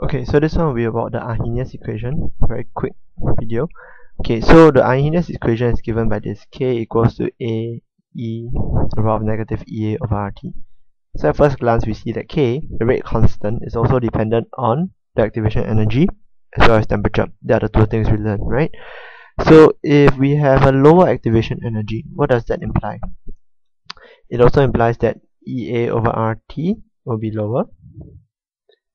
Okay, so this one will be about the Arrhenius equation. Very quick video. Okay, so the Arrhenius equation is given by this: K equals to A E to the power of negative EA over RT. So at first glance we see that K, the rate constant, is also dependent on the activation energy as well as temperature. They are the two things we learned, right? So if we have a lower activation energy, what does that imply? It also implies that EA over RT will be lower.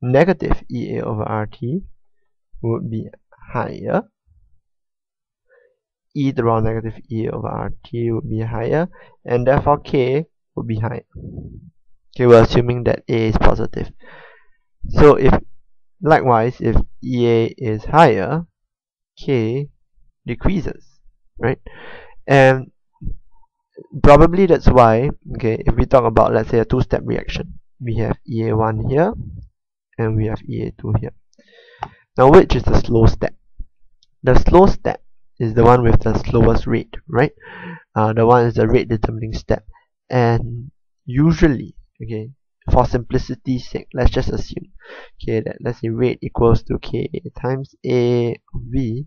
Negative EA over RT would be higher. E to the power of negative EA over RT would be higher, and therefore K would be higher. Okay, we're assuming that A is positive. So if likewise, if EA is higher, K decreases, right? And probably that's why, okay, if we talk about, let's say, a two-step reaction, we have EA1 here and we have EA2 here. Now, which is the slow step? The slow step is the one with the slowest rate, right? The one is the rate determining step. And usually, okay, for simplicity's sake, let's just assume, okay, that let's say rate equals to K times A V.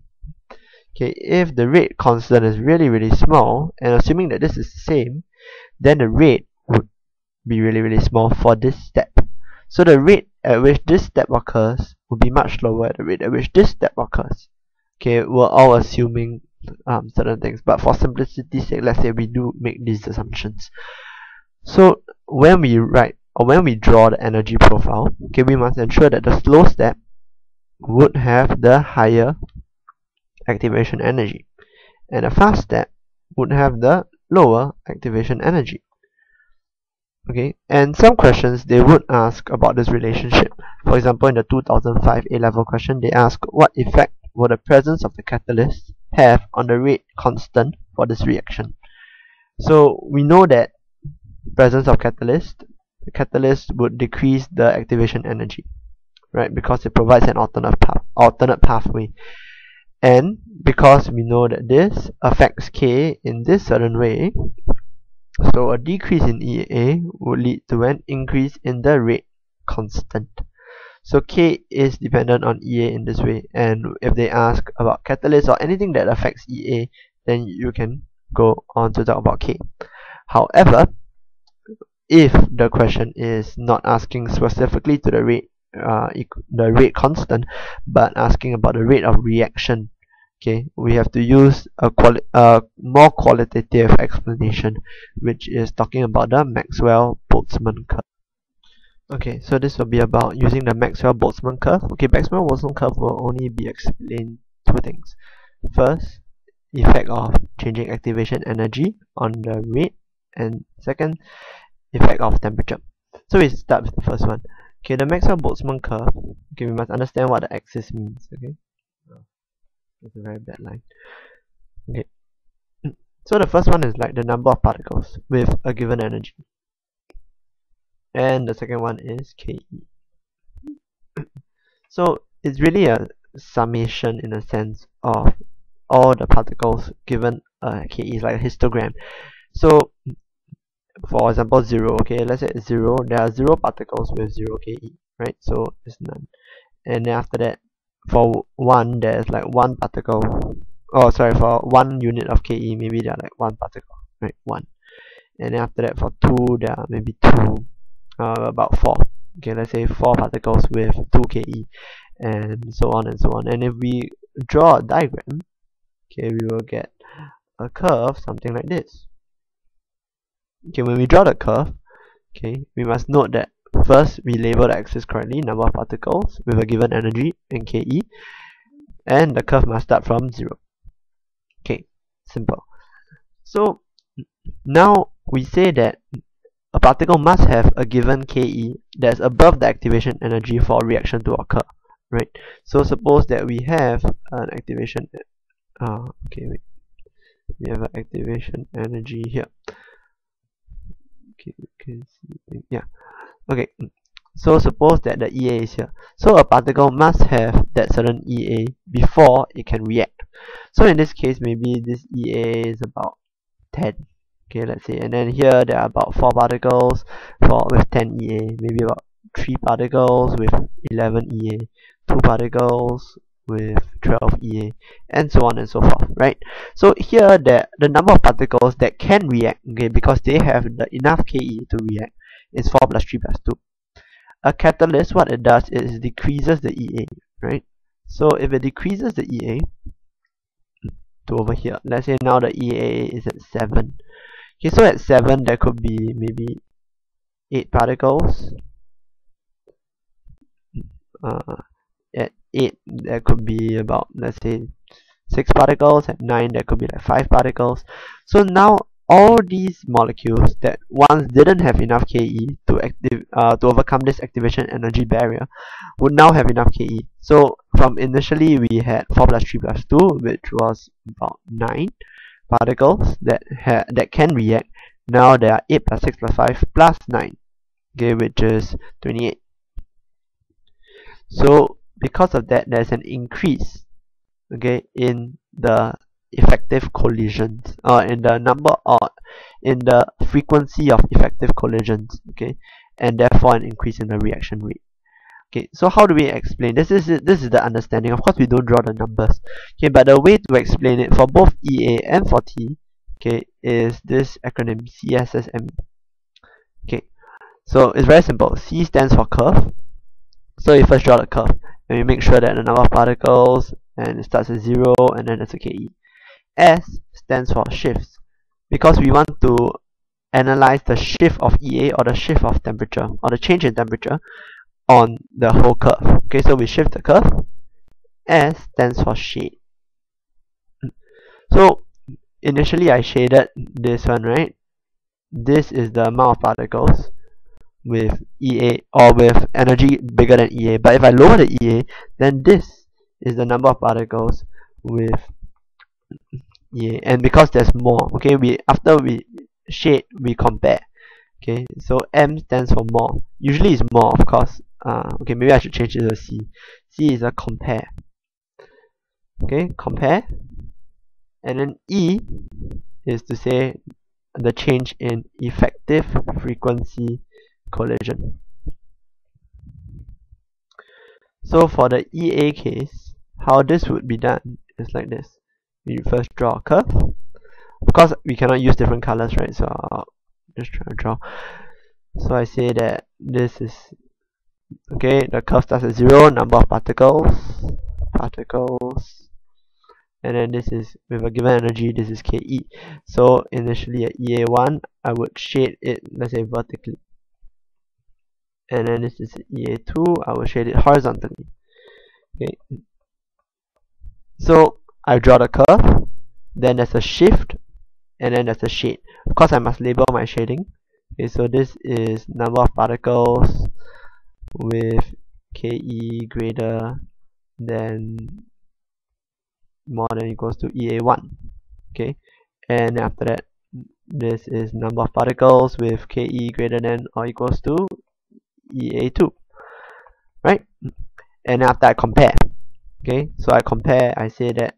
Okay, if the rate constant is really small, and assuming that this is the same, then the rate would be really small for this step. So the rate at which this step occurs will be much lower at the rate at which this step occurs. Okay, we're all assuming certain things, but for simplicity's sake, let's say we do make these assumptions. So when we write or when we draw the energy profile, okay, we must ensure that the slow step would have the higher activation energy, and the fast step would have the lower activation energy. Okay, and some questions they would ask about this relationship. For example, in the 2005 A-level question, they ask what effect will the presence of the catalyst have on the rate constant for this reaction. So we know that presence of catalyst, the catalyst would decrease the activation energy, right? Because it provides an alternate pathway. And because we know that this affects K in this certain way, so a decrease in EA would lead to an increase in the rate constant. So K is dependent on EA in this way, and if they ask about catalyst or anything that affects EA, then you can go on to talk about K. However, if the question is not asking specifically to the rate constant, but asking about the rate of reaction, okay, we have to use a more qualitative explanation, which is talking about the Maxwell Boltzmann curve. Okay, so this will be about using the Maxwell Boltzmann curve. Okay, Maxwell Boltzmann curve will only be explained two things. First, effect of changing activation energy on the rate, and second, effect of temperature. So we start with the first one. Okay, the Maxwell Boltzmann curve. Okay, we must understand what the axis means. Okay, it's a very bad line. Okay, so the first one is like the number of particles with a given energy, and the second one is KE. So it's really a summation in a sense of all the particles given KE, is like a histogram. So for example 0, okay, let's say 0, there are 0 particles with 0 KE, right? So it's none. And then after that, for 1, there's like 1 particle. Oh, sorry, for 1 unit of KE, maybe there are like 1 particle, right? 1. And then after that, for 2, there are maybe 2, about 4. Okay, let's say 4 particles with 2 KE, and so on and so on. And if we draw a diagram, okay, we will get a curve something like this. Okay, when we draw the curve, okay, we must note that first we label the axis correctly, number of particles with a given energy in KE, and the curve must start from 0. Okay, simple. So now we say that a particle must have a given KE that's above the activation energy for a reaction to occur, right? So suppose that we have an activation we have an activation energy here. Okay, we can see, yeah. Okay, so suppose that the EA is here. So a particle must have that certain EA before it can react. So in this case, maybe this EA is about 10. Okay, let's say, and then here there are about 4 particles with 10 EA, maybe about 3 particles with 11 EA, 2 particles with 12 EA, and so on and so forth, right? So here the number of particles that can react, okay, because they have enough Ke to react, is 4 plus 3 plus 2. A catalyst, what it does is decreases the EA, right? So if it decreases the EA to over here, let's say now the EA is at 7. Okay, so at 7 there could be maybe 8 particles. At 8 there could be about, let's say, 6 particles. At 9 there could be like 5 particles. So now all these molecules that once didn't have enough Ke to overcome this activation energy barrier would now have enough Ke. So from initially we had 4 plus 3 plus 2, which was about 9 particles that can react. Now there are 8 plus 6 plus 5 plus 9, okay, which is 28. So because of that, there's an increase, okay, in the effective collisions, in the number, or in the frequency of effective collisions, okay, and therefore an increase in the reaction rate. Okay, so how do we explain this? Is the understanding. Of course, we don't draw the numbers, okay, but the way to explain it for both EA and for T, okay, is this acronym CSSME. Okay, so it's very simple. C stands for curve. So you first draw the curve, and you make sure that the number of particles, and it starts at 0, and then there's a Ke. S stands for shifts, because we want to analyze the shift of EA, or the shift of temperature, or the change in temperature on the whole curve. Okay, so we shift the curve. S stands for shade. So initially I shaded this one, right? This is the amount of particles with EA, or with energy bigger than EA. But if I lower the EA, then this is the number of particles with EA. And because there's more, okay, after we shade, we compare. Okay, so M stands for more. Usually it's more, of course. Okay, maybe I should change it to C. C is a compare. Okay, compare. And then E is to say the change in effective frequency collision. So for the EA case, how this would be done is like this. We first draw a curve. Of course, we cannot use different colors, right? So I'll just try to draw. So I say that this is, okay, the curve starts at 0, number of particles, and then this is with a given energy, this is Ke. So initially at EA1, I would shade it, let's say, vertically. And then this is EA2, I will shade it horizontally. Okay. So I draw the curve, then there's a shift, and then there's a shade. Of course, I must label my shading. Okay, so this is number of particles with Ke greater than, more than equals to EA1. Okay, and after that, this is number of particles with Ke greater than or equals to EA2, right? And after I compare, okay, so I compare, I say that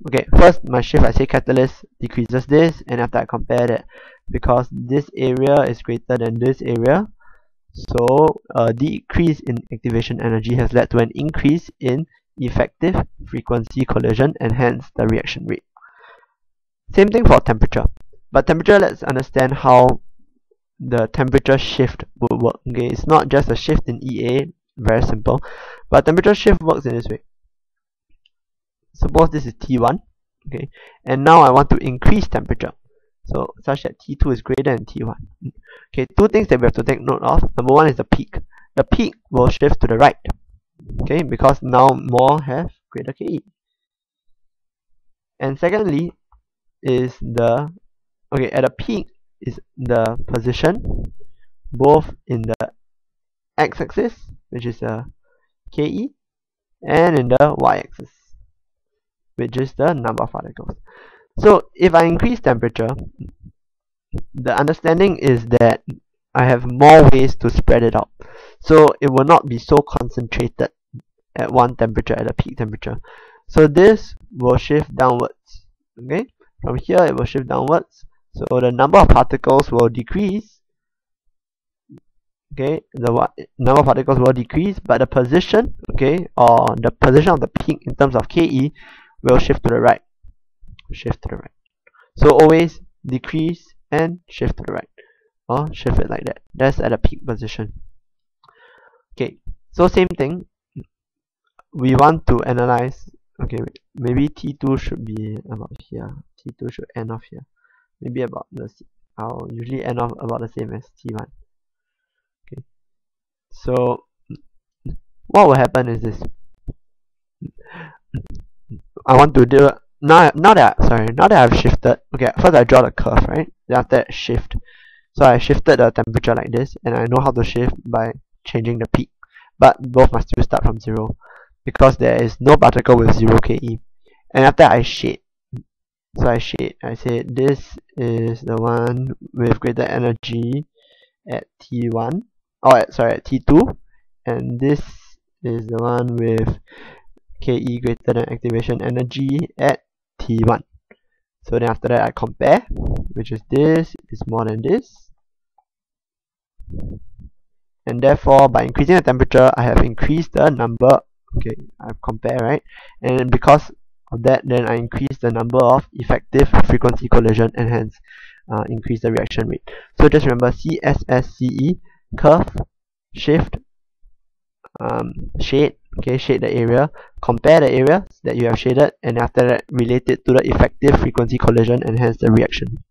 okay, first my shift, I say catalyst decreases this, and after I compare that, because this area is greater than this area, so a decrease in activation energy has led to an increase in effective frequency collision, and hence the reaction rate. Same thing for temperature, but temperature, let's understand how the temperature shift would work. Okay, it's not just a shift in EA, very simple, but temperature shift works in this way. Suppose this is T1, okay, and now I want to increase temperature, so such that T2 is greater than T1. Okay, two things that we have to take note of. Number one is the peak. The peak will shift to the right, okay, because now more have greater Ke. And secondly is the, okay, at a peak is the position both in the x-axis, which is the Ke, and in the y-axis, which is the number of particles. So if I increase temperature, the understanding is that I have more ways to spread it out. So it will not be so concentrated at one temperature, at a peak temperature. So this will shift downwards. Okay, from here it will shift downwards. So the number of particles will decrease okay, the number of particles will decrease, but the position, okay, or the position of the peak in terms of Ke will shift to the right. So always decrease and shift to the right, or shift it like that. That's at a peak position. Okay, so same thing. We want to analyze. Okay, maybe T2 should be about here. T2 should end off here. Maybe about I'll usually end off about the same as T1. Okay, so what will happen is this. I want to do now that I've shifted. Okay, first I draw the curve, right? Then after that shift. So I shifted the temperature like this, and I know how to shift by changing the peak. But both must still start from 0, because there is no particle with 0 Ke. And after I shade. So I shade. I say this is the one with greater energy at T1, or at T2, and this is the one with Ke greater than activation energy at T1. So then after that I compare, which is this is more than this, and therefore by increasing the temperature I have increased the number. Okay, I compare, right? And because of that, then I increase the number of effective frequency collision, and hence increase the reaction rate. So just remember CSSCE, curve, shift, shade. Okay, shade the area, compare the areas that you have shaded, and after that relate it to the effective frequency collision, and hence the reaction.